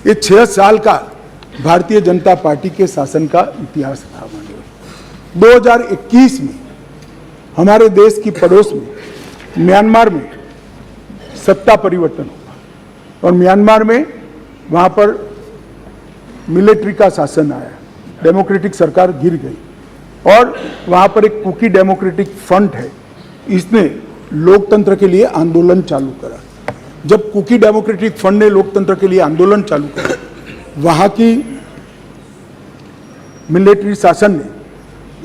ये 6 साल का भारतीय जनता पार्टी के शासन का इतिहास था। 2021 में हमारे देश की पड़ोस में म्यांमार में सत्ता परिवर्तन हुआ और म्यांमार में वहाँ पर मिलिट्री का शासन आया, डेमोक्रेटिक सरकार गिर गई और वहाँ पर एक कुकी डेमोक्रेटिक फ्रंट है, इसने लोकतंत्र के लिए आंदोलन चालू करा। जब कुकी डेमोक्रेटिक फ्रंट ने लोकतंत्र के लिए आंदोलन चालू करा, वहाँ की मिलिट्री शासन ने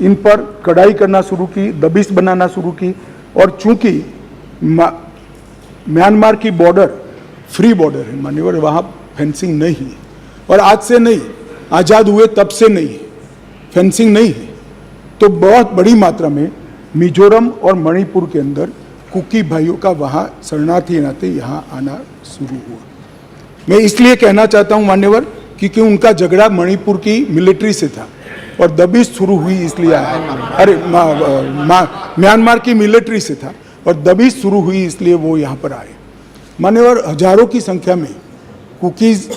इन पर कड़ाई करना शुरू की, दबिश बनाना शुरू की और चूंकि म्यांमार की बॉर्डर फ्री बॉर्डर है मान्यवर, वहाँ फेंसिंग नहीं है और आज से नहीं, आज़ाद हुए तब से नहीं है, फेंसिंग नहीं है। तो बहुत बड़ी मात्रा में मिजोरम और मणिपुर के अंदर कुकी भाइयों का वहाँ शरणार्थी नाते यहाँ आना शुरू हुआ। मैं इसलिए कहना चाहता हूँ मान्यवर, क्योंकि उनका झगड़ा मणिपुर की मिलिट्री से था और दबिश शुरू हुई इसलिए आया। अरे म्यांमार की मिलिट्री से था और दबिश शुरू हुई इसलिए वो यहाँ पर आए। मान्यवर, हजारों की संख्या में कुकीज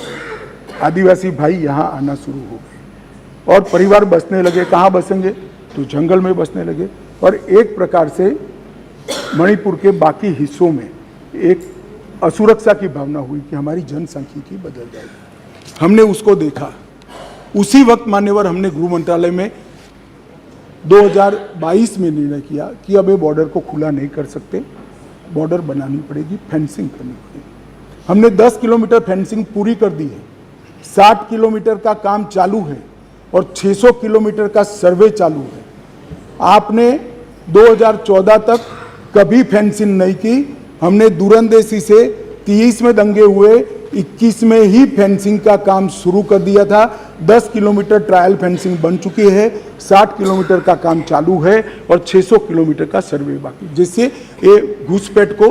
आदिवासी भाई यहाँ आना शुरू हो गए और परिवार बसने लगे। कहाँ बसेंगे? तो जंगल में बसने लगे और एक प्रकार से मणिपुर के बाकी हिस्सों में एक असुरक्षा की भावना हुई कि हमारी जनसांख्यिकी बदल जाएगी। हमने उसको देखा। उसी वक्त मान्यवर हमने गृह मंत्रालय में 2022 में निर्णय किया कि अब ये बॉर्डर को खुला नहीं कर सकते, बॉर्डर बनानी पड़ेगी, फेंसिंग करनी पड़ेगी। हमने 10 किलोमीटर फेंसिंग पूरी कर दी है, 60 किलोमीटर का काम चालू है और 600 किलोमीटर का सर्वे चालू है। आपने 2014 तक कभी फेंसिंग नहीं की। हमने दूरंदेशी से 30 में दंगे हुए, 21 में ही फेंसिंग का काम शुरू कर दिया था। 10 किलोमीटर ट्रायल फेंसिंग बन चुकी है, 60 किलोमीटर का काम चालू है और 600 किलोमीटर का सर्वे बाकी, जिससे ये घुसपैठ को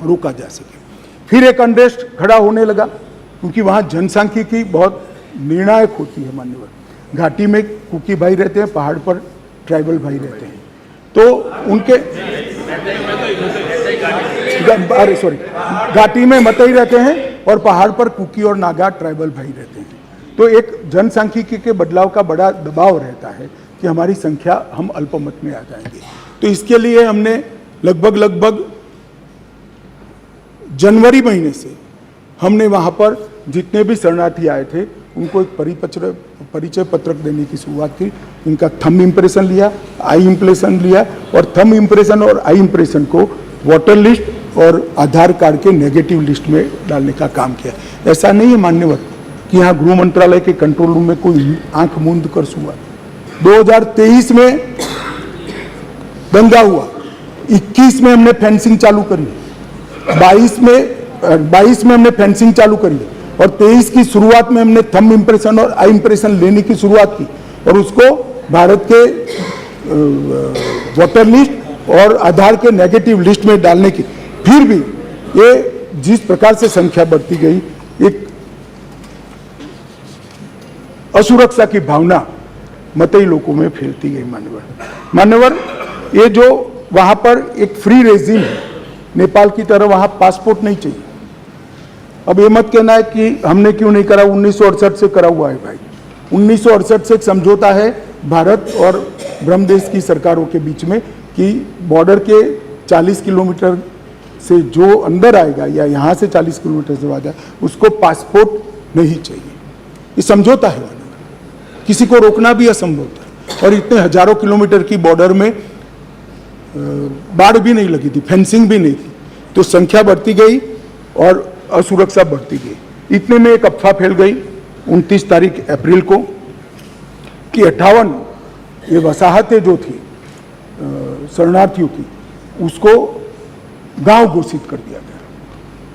रोका जा सके। फिर एक अनरेस्ट खड़ा होने लगा क्योंकि वहाँ जनसांख्यिकी बहुत निर्णायक होती है मान्यवर। घाटी में कुकी भाई रहते हैं, पहाड़ पर ट्राइबल भाई रहते हैं, तो उनके घाटी में मतई रहते हैं और पहाड़ पर कुकी और नागा ट्राइबल भाई रहते हैं। तो एक जनसांख्यिकी के बदलाव का बड़ा दबाव रहता है कि हमारी संख्या, हम अल्पमत में आ जाएंगे। तो इसके लिए हमने लगभग जनवरी महीने से हमने वहाँ पर जितने भी शरणार्थी आए थे उनको एक परिचय पत्रक देने की शुरुआत की। उनका थंब इम्प्रेशन लिया, आई इम्प्रेशन लिया और थंब इम्प्रेशन और आई इम्प्रेशन को वोटर लिस्ट और आधार कार्ड के नेगेटिव लिस्ट में डालने का काम किया। ऐसा नहीं है मान्यवर कि यहाँ गृह मंत्रालय के कंट्रोल रूम में कोई आंख मूंद कर सुआ। 2023 में दंगा हुआ, 21 में हमने फेंसिंग चालू करी, 22 में हमने फेंसिंग चालू करी और 23 की शुरुआत में हमने थंब इम्प्रेशन और आई इम्प्रेशन लेने की शुरुआत की और उसको भारत के वोटर लिस्ट और आधार के नेगेटिव लिस्ट में डालने की। फिर भी ये जिस प्रकार से संख्या बढ़ती गई, एक असुरक्षा की भावना मतई लोगों में फैलती गई मान्यवर। ये जो वहाँ पर एक फ्री रेजिम है, नेपाल की तरह वहाँ पासपोर्ट नहीं चाहिए। अब ये मत कहना है कि हमने क्यों नहीं करा, 1968 से करा हुआ है भाई। 1968 से एक समझौता है भारत और ब्रह्मदेश की सरकारों के बीच में कि बॉर्डर के 40 किलोमीटर से जो अंदर आएगा या यहाँ से 40 किलोमीटर से आएगा उसको पासपोर्ट नहीं चाहिए। ये समझौता है, किसी को रोकना भी असंभव था। और इतने हजारों किलोमीटर की बॉर्डर में बाढ़ भी नहीं लगी थी, फेंसिंग भी नहीं थी, तो संख्या बढ़ती गई और असुरक्षा बढ़ती गई। इतने में एक अफवाह फैल गई 29 तारीख अप्रैल को कि 58 ये वसाहतें जो थी शरणार्थियों की, उसको गांव घोषित कर दिया गया।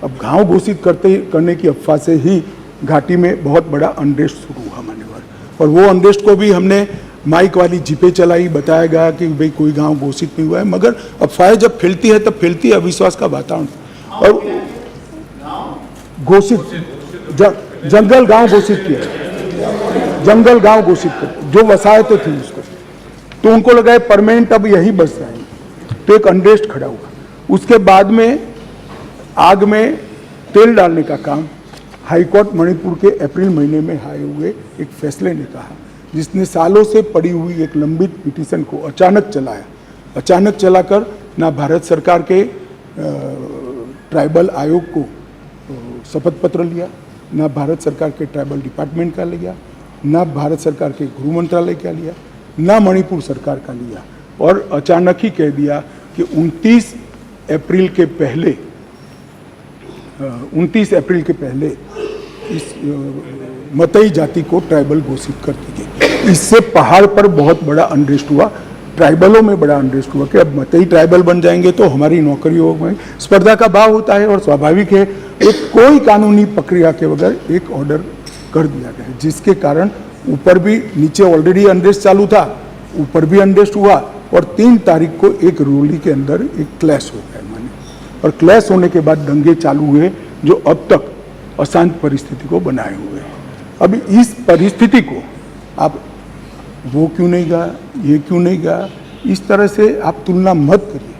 अब गांव घोषित करने की अफवाह से ही घाटी में बहुत बड़ा अनरेस्ट शुरू हुआ मान्यवर, और वो अनरेस्ट को भी हमने माइक वाली जीपें चलाई, बताया गया कि भाई कोई गांव घोषित नहीं हुआ है। मगर अफवाहें जब फैलती है तब फैलती है अविश्वास का वातावरण। और घोषित जंगल गांव घोषित किया, जंगल गांव घोषित कर जो वसाहतें थी उसको, तो उनको लगा है परमानेंट अब यही बस जाएंगे, तो एक अनरेस्ट खड़ा हुआ। उसके बाद में आग में तेल डालने का काम हाईकोर्ट मणिपुर के अप्रैल महीने में आए हुए एक फैसले ने कहा, जिसने सालों से पड़ी हुई एक लंबित पिटीशन को अचानक चलाया, अचानक चलाकर ना भारत सरकार के ट्राइबल आयोग को शपथ पत्र लिया, ना भारत सरकार के ट्राइबल डिपार्टमेंट का लिया, ना भारत सरकार के गृह मंत्रालय का लिया, ना मणिपुर सरकार का लिया, और अचानक ही कह दिया कि 29 अप्रैल के पहले इस मतई जाति को ट्राइबल घोषित कर दी गई। इससे पहाड़ पर बहुत बड़ा अनरेस्ट हुआ, ट्राइबलों में बड़ा अनरेस्ट हुआ कि अब मतई ट्राइबल बन जाएंगे तो हमारी नौकरियों में स्पर्धा का भाव होता है, और स्वाभाविक है एक कोई कानूनी प्रक्रिया के बगैर एक ऑर्डर कर दिया गया, जिसके कारण ऊपर भी नीचे ऑलरेडी अनरेस्ट चालू था, ऊपर भी अनरेस्ट हुआ, और 3 तारीख को एक रैली के अंदर एक क्लैश हो गया माने, और क्लैश होने के बाद दंगे चालू हुए जो अब तक अशांत परिस्थिति को बनाए हुए हैं। अब इस परिस्थिति को आप वो क्यों नहीं गया, ये क्यों नहीं गया, इस तरह से आप तुलना मत करिए।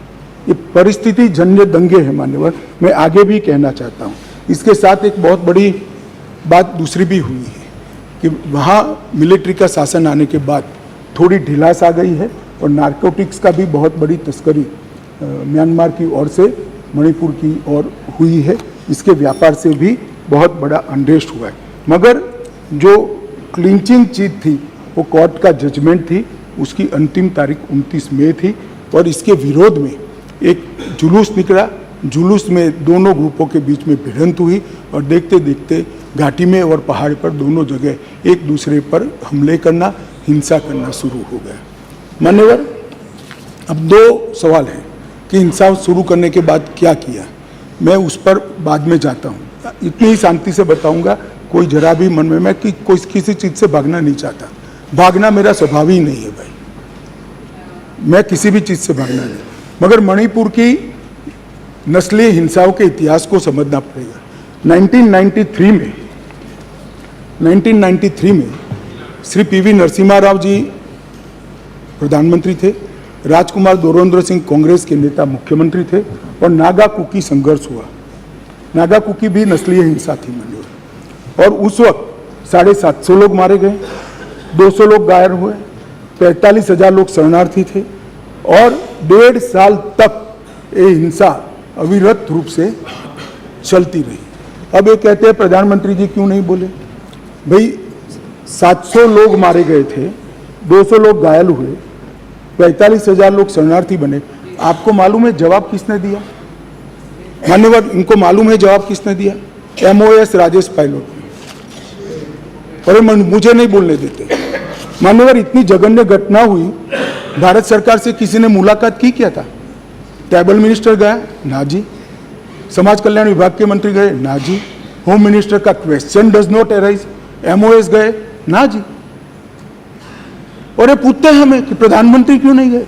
ये परिस्थिति जन्य दंगे हैं मान्यवर। मैं आगे भी कहना चाहता हूँ, इसके साथ एक बहुत बड़ी बात दूसरी भी हुई है कि वहाँ मिलिट्री का शासन आने के बाद थोड़ी ढिलास आ गई है, और नारकोटिक्स का भी बहुत बड़ी तस्करी म्यांमार की ओर से मणिपुर की ओर हुई है। इसके व्यापार से भी बहुत बड़ा अनरेस्ट हुआ है। मगर जो क्लिंचिंग चीज थी वो कोर्ट का जजमेंट थी, उसकी अंतिम तारीख 29 मई थी, और इसके विरोध में एक जुलूस निकला। जुलूस में दोनों ग्रुपों के बीच में भिड़ंत हुई, और देखते देखते घाटी में और पहाड़ पर दोनों जगह एक दूसरे पर हमले करना, हिंसा करना शुरू हो गया। मान्यवर, अब 2 सवाल हैं कि हिंसा शुरू करने के बाद क्या किया, मैं उस पर बाद में जाता हूँ। इतनी ही शांति से बताऊंगा, कोई जरा भी मन में, मैं कि कोई किसी चीज़ से भागना नहीं चाहता, भागना मेरा स्वभाव ही नहीं है भाई, मैं किसी भी चीज़ से भागना नहीं। मगर मणिपुर की नस्लीय हिंसाओं के इतिहास को समझना पड़ेगा। 1993 में श्री पीवी नरसिम्हा राव जी प्रधानमंत्री थे, राजकुमार दोरेंद्र सिंह कांग्रेस के नेता मुख्यमंत्री थे, और नागा कुकी संघर्ष हुआ। नागा कुकी भी नस्लीय हिंसा थी मंजूर, और उस वक्त 750 लोग मारे गए, 200 लोग घायल हुए, 45,000 लोग शरणार्थी थे, और 1.5 साल तक ये हिंसा अविरत रूप से चलती रही। अब ये कहते हैं प्रधानमंत्री जी क्यों नहीं बोले? भाई 700 लोग मारे गए थे, 200 लोग घायल हुए, 45,000 लोग शरणार्थी बने। आपको मालूम है जवाब किसने दिया? मान्यवर, इनको मालूम है जवाब किसने दिया? MOS राजेश पायलट ने। और मुझे नहीं बोलने देते। मान्यवर, इतनी जघन्य घटना हुई, भारत सरकार से किसी ने मुलाकात की क्या था? ट्राइबल मिनिस्टर गया? ना जी। समाज कल्याण विभाग के मंत्री गए? ना जी। होम मिनिस्टर का question does not arise. MOS गए? ना जी। और ये पूछते हैं हमें कि प्रधानमंत्री क्यों नहीं गए?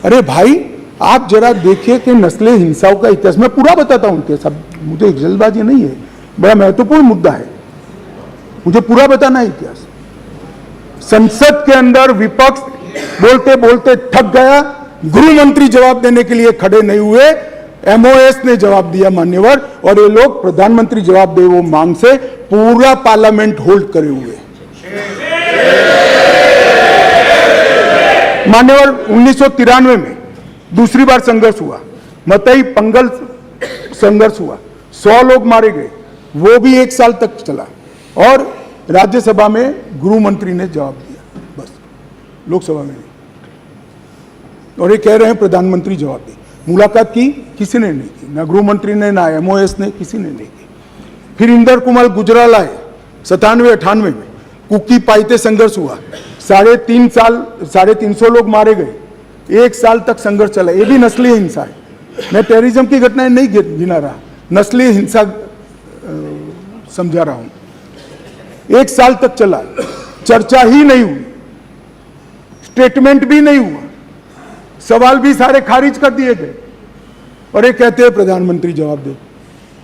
अरे भाई, आप जरा देखिए कि नस्लीय हिंसाओं का इतिहास, मैं पूरा बताता हूं इतिहास, मुझे जल्दबाजी नहीं है, बड़ा महत्वपूर्ण मुद्दा है, मुझे पूरा बताना है इतिहास। संसद के अंदर विपक्ष बोलते बोलते थक गया, गृह मंत्री जवाब देने के लिए खड़े नहीं हुए, MOS ने जवाब दिया मान्यवर, और ये लोग प्रधानमंत्री जवाब दे वो मांग से पूरा पार्लियामेंट होल्ड करे हुए। मान्यवर, 1993 में दूसरी बार संघर्ष हुआ, मतई पंगल संघर्ष हुआ, 100 लोग मारे गए, वो भी 1 साल तक चला, और राज्यसभा में गृह मंत्री ने जवाब दिया, बस, लोकसभा में नहीं। और ये कह रहे हैं प्रधानमंत्री जवाब दे। मुलाकात की किसी ने नहीं की, ना गृह मंत्री ने, ना MOS ने, किसी ने नहीं की। फिर इंदर कुमार गुजराल आए 97-98 में, कुकी पाइते संघर्ष हुआ, 350 लोग मारे गए, 1 साल तक संघर्ष चला। ये भी नस्लीय हिंसा है, मैं टेररिज्म की घटनाएं नहीं गिना रहा, नस्लीय हिंसा समझा रहा हूं। 1 साल तक चला, चर्चा ही नहीं हुई, स्टेटमेंट भी नहीं हुआ, सवाल भी सारे खारिज कर दिए गए, और ये कहते हैं प्रधानमंत्री जवाब दे।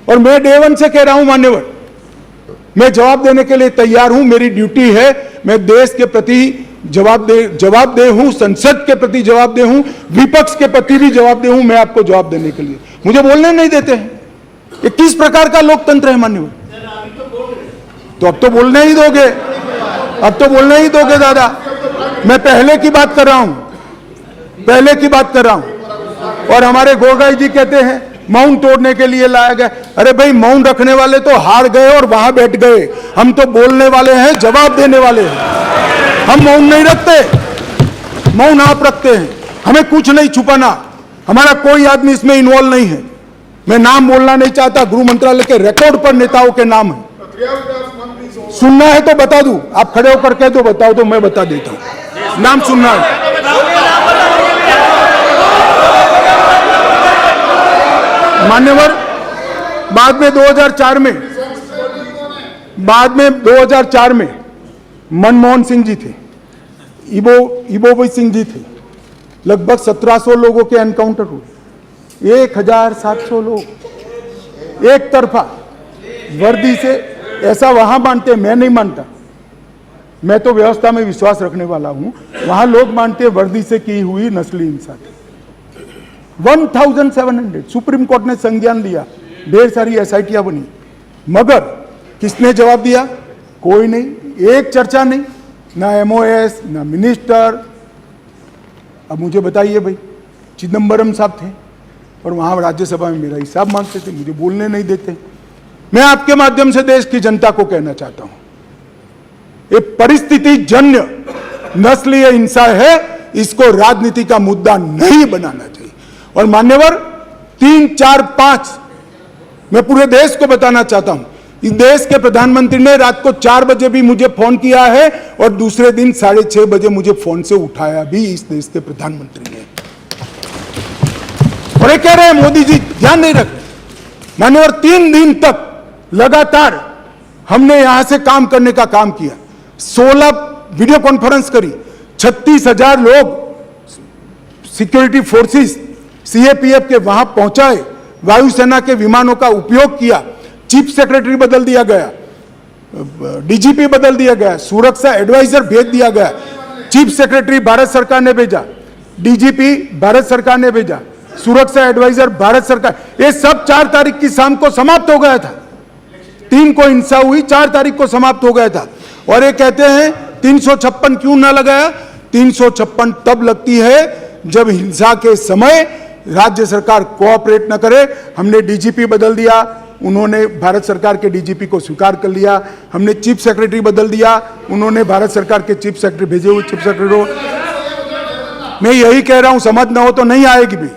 और मैं डे 1 से कह रहा हूं मान्यवर, मैं जवाब देने के लिए तैयार हूं, मेरी ड्यूटी है, मैं देश के प्रति जवाब दे हूं, संसद के प्रति जवाब दे हूं, विपक्ष के प्रति भी जवाब दे हूं, मैं आपको जवाब देने के लिए। मुझे बोलने नहीं देते हैं। ये किस प्रकार का लोकतंत्र है मान्यवर? तो अब तो बोलने ही दोगे, अब तो बोलने ही दोगे दादा। मैं पहले की बात कर रहा हूं, पहले की बात कर रहा हूं। और हमारे गोगाई जी कहते हैं मौन तोड़ने के लिए लाया गया। अरे भाई, मौन रखने वाले तो हार गए और वहां बैठ गए, हम तो बोलने वाले हैं, जवाब देने वाले हैं। हम मौन नहीं रखते, मौन आप रखते हैं। हमें कुछ नहीं छुपाना, हमारा कोई आदमी इसमें इन्वॉल्व नहीं है। मैं नाम बोलना नहीं चाहता, गृह मंत्रालय के रिकॉर्ड पर नेताओं के नाम है। सुनना है तो बता दूं, आप खड़े होकर कह दो बताओ तो मैं बता देता हूं। नाम सुनना है? मान्यवर, बाद में 2004 में मनमोहन सिंह जी थे, इबोवी सिंह जी थे, लगभग 1700 लोगों के एनकाउंटर हुए, 1700 लोग एक तरफा वर्दी से। ऐसा वहां मानते हैं, मैं नहीं मानता। मैं तो व्यवस्था में विश्वास रखने वाला हूं। वहां लोग मानते हैं वर्दी से की हुई नस्ली हिंसा थी। 1700 सुप्रीम कोर्ट ने संज्ञान लिया, ढेर सारी एसआईटियां बनी, मगर किसने जवाब दिया? कोई नहीं, एक चर्चा नहीं, ना एमओएस ना मिनिस्टर। अब मुझे बताइए भाई, चिदम्बरम साहब थे और वहां राज्यसभा में मेरा हिसाब मांगते थे, मुझे बोलने नहीं देते। मैं आपके माध्यम से देश की जनता को कहना चाहता हूं, ये परिस्थिति जन्य नस्लीय हिंसा है, इसको राजनीति का मुद्दा नहीं बनाना चाहिए। और मान्यवर, 3, 4, 5 मैं पूरे देश को बताना चाहता हूं, इस देश के प्रधानमंत्री ने रात को 4 बजे भी मुझे फोन किया है और दूसरे दिन 6:30 बजे मुझे फोन से उठाया भी इस देश के प्रधानमंत्री ने। और ये कह रहे हैं मोदी जी ध्यान नहीं रख रहे। मान्यवर, 3 दिन तक लगातार हमने यहां से काम करने का काम किया, 16 वीडियो कॉन्फ्रेंस करी, 36,000 लोग सिक्योरिटी फोर्सेस सीएपीएफ के वहां पहुंचाए, वायुसेना के विमानों का उपयोग किया, चीफ सेक्रेटरी बदल दिया गया, डीजीपी बदल दिया गया, सुरक्षा एडवाइजर भेज दिया गया, चीफ सेक्रेटरी भारत सरकार ने भेजा, डीजीपी भारत सरकार ने भेजा, सुरक्षा एडवाइजर भारत सरकार। ये सब 4 तारीख की शाम को समाप्त हो गया था। 3 को हिंसा हुई, 4 तारीख को समाप्त हो गया था। और ये कहते हैं 356 क्यों ना लगाया? 356 तब लगती है जब हिंसा के समय राज्य सरकार कोऑपरेट न करे। हमने डीजीपी बदल दिया, उन्होंने भारत सरकार के डीजीपी को स्वीकार कर लिया। हमने चीफ सेक्रेटरी बदल दिया, उन्होंने भारत सरकार के चीफ सेक्रेटरी भेजे हुए चीफ सेक्रेटरी। मैं यही कह रहा हूं, समझ ना हो तो नहीं आएगी भी।